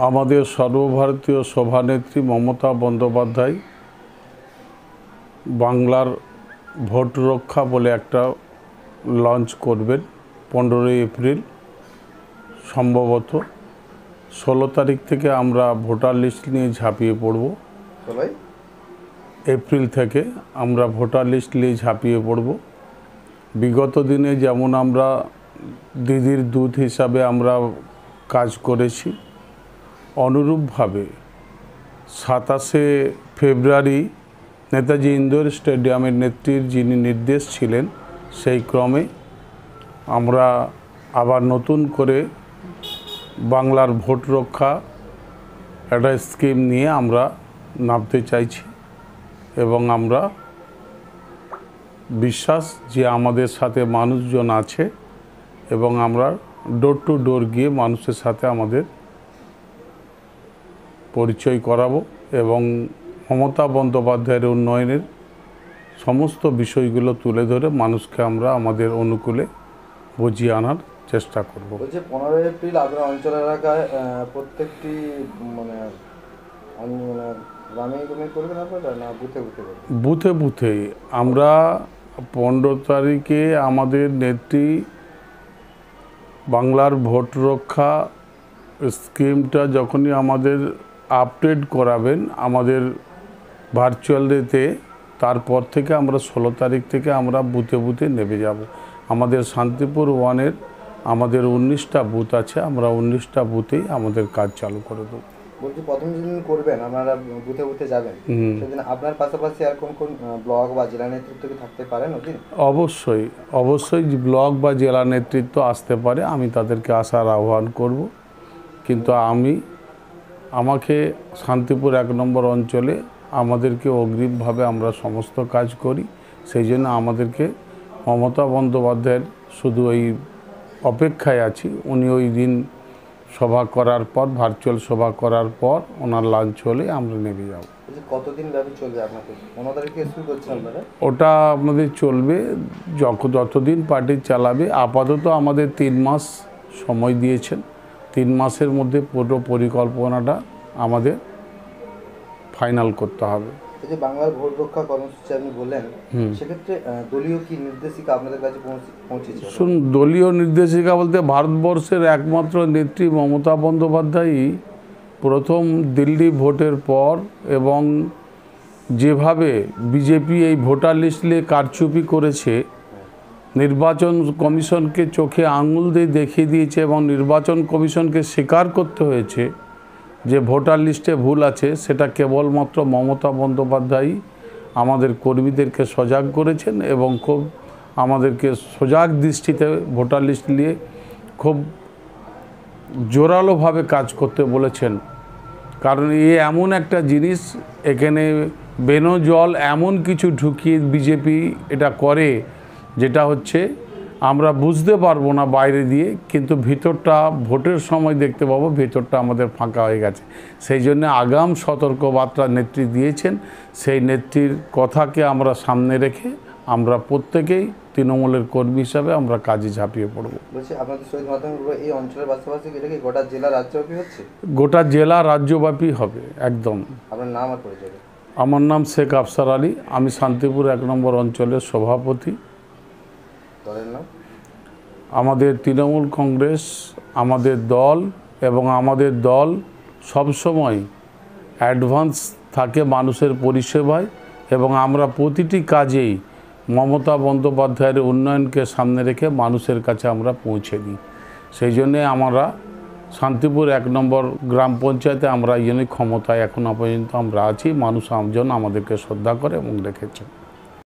আমাদের সর্বভারতীয় সভানেত্রী মমতা বন্দ্যোপাধ্যায় বাংলার ভোট রক্ষা বলে একটা লঞ্চ করবেন 15ই এপ্রিল। সম্ভবত 16 তারিখ থেকে আমরা ভোটার লিস্ট নিয়ে ঝাঁপিয়ে পড়ব। এপ্রিল থেকে আমরা ভোটার লিস্ট নিয়ে ঝাঁপিয়ে পড়ব। বিগত দিনে যেমন আমরা দিদির দূত হিসাবে আমরা কাজ করেছি, অনুরূপভাবে 27শে ফেব্রুয়ারি নেতাজি ইন্দোর স্টেডিয়ামের নেত্রীর যিনি নির্দেশ ছিলেন, সেই ক্রমে আমরা আবার নতুন করে বাংলার ভোট রক্ষা একটা স্কিম নিয়ে আমরা নামতে চাইছি এবং আমরা বিশ্বাস যে আমাদের সাথে মানুষজন আছে এবং আমরা ডোর টু ডোর গিয়ে মানুষের সাথে আমাদের পরিচয় করাবো এবং মমতা বন্দ্যোপাধ্যায়ের উন্নয়নের সমস্ত বিষয়গুলো তুলে ধরে মানুষকে আমরা আমাদের অনুকূলে বুঝিয়ে আনার চেষ্টা করব। বলছি 15 এপ্রিল আপনার অঞ্চল এলাকায় প্রত্যেকটি গ্রামে করবেন আপনারা না বুথে বুথে করবেন? বুথে বুথে আমরা 15 তারিখে আমাদের নেত্রী বাংলার ভোট রক্ষা স্কিমটা যখনই আমাদের আপডেট করাবেন আমাদের ভার্চুয়াল ডেতে, তারপর থেকে আমরা 16 তারিখ থেকে আমরা বুথে বুথে নেমে যাব। আমাদের শান্তিপুর ওয়ানের আমাদের 19টা বুথ আছে, আমরা 19টা বুথেই আমাদের কাজ চালু করে দেবো। বলছি প্রথম যেদিন করবেন আপনারা বুথে বুথে যাবেন, সেদিন আপনার পাশাপাশি আর কোন কোন ব্লক বা জেলা নেতৃত্ব কি থাকতে পারেন ওদিন? অবশ্যই ব্লক বা জেলা নেতৃত্ব আসতে পারে, আমি তাদেরকে আসার আহ্বান করব। কিন্তু আমাকে শান্তিপুর 1 নম্বর অঞ্চলে আমাদেরকে অগ্রিমভাবে আমরা সমস্ত কাজ করি, সেই জন্য আমাদেরকে মমতা বন্দ্যোপাধ্যায়ের শুধু ওই অপেক্ষায় আছি। উনি ওই দিন সভা করার পর, ভার্চুয়াল সভা করার পর ওনার লাঞ্চ হলে আমরা নেমে যাব। কতদিন ব্যাপী চলবে আপনাদের? 15 তারিখে শুরু করছেন আপনারা? ওটা আমাদের চলবে যতদিন পার্টি চালাবে। আপাতত আমাদের 3 মাস সময় দিয়েছেন। 3 মাসের মধ্যে পুরো পরিকল্পনাটা আমাদের ফাইনাল করতে হবে। এই যে বাংলার ভোট রক্ষা কর্মসূচি আপনি বললেন, সেক্ষেত্রে দলীয় কি নির্দেশিকা আপনাদের কাছে পৌঁছেছে? শুনুন, দলীয় নির্দেশিকা বলতে ভারতবর্ষের একমাত্র নেত্রী মমতা বন্দ্যোপাধ্যায়ই প্রথম দিল্লি ভোটের পর এবং যেভাবে বিজেপি এই ভোটার লিস্ট নিয়ে কারচুপি করেছে, নির্বাচন কমিশনকে চোখে আঙুল দিয়ে দেখিয়ে দিয়েছে এবং নির্বাচন কমিশনকে স্বীকার করতে হয়েছে যে ভোটার লিস্টে ভুল আছে, সেটা কেবলমাত্র মমতা বন্দ্যোপাধ্যায় আমাদের কর্মীদেরকে সজাগ করেছেন এবং খুব আমাদেরকে সজাগ দৃষ্টিতে ভোটার লিস্ট নিয়ে খুব জোরালোভাবে কাজ করতে বলেছেন। কারণ এমন একটা জিনিস, এখানে বেনজল এমন কিছু ঢুকিয়ে বিজেপি এটা করে যেটা হচ্ছে আমরা বুঝতে পারবো না বাইরে দিয়ে, কিন্তু ভিতরটা ভোটের সময় দেখতে পাবো ভিতরটা আমাদের ফাঁকা হয়ে গেছে। সেই জন্য আগাম সতর্কবার্তা নেত্রী দিয়েছেন। সেই নেত্রীর কথাকে আমরা সামনে রেখে আমরা প্রত্যেকেই তৃণমূলের কর্মী হিসাবে আমরা কাজে ঝাঁপিয়ে পড়বো। বলছি আপনাদের শহীদ মাতঙ্গ এই অঞ্চলের পাশাপাশি এটা কি গোটা জেলা রাজ্যব্যাপী হচ্ছে? গোটা জেলা রাজ্যব্যাপী হবে একদম। আপনার নাম আর পরিচয়? আমার নাম শেখ আফসার আলী, আমি শান্তিপুর 1 নম্বর অঞ্চলের সভাপতি। দলের নাম? আমাদের তৃণমূল কংগ্রেস আমাদের দল, এবং আমাদের দল সবসময় অ্যাডভান্স থাকে মানুষের পরিষেবায় এবং আমরা প্রতিটি কাজেই মমতা বন্দ্যোপাধ্যায়ের উন্নয়নকে সামনে রেখে মানুষের কাছে আমরা পৌঁছে দিই। সেই জন্যে আমরা শান্তিপুর 1 নম্বর গ্রাম পঞ্চায়েতে আমরা এই জন্যই ক্ষমতায় এখনও পর্যন্ত আমরা আছি। মানুষ আমজন আমাদেরকে শ্রদ্ধা করে এবং রেখেছে।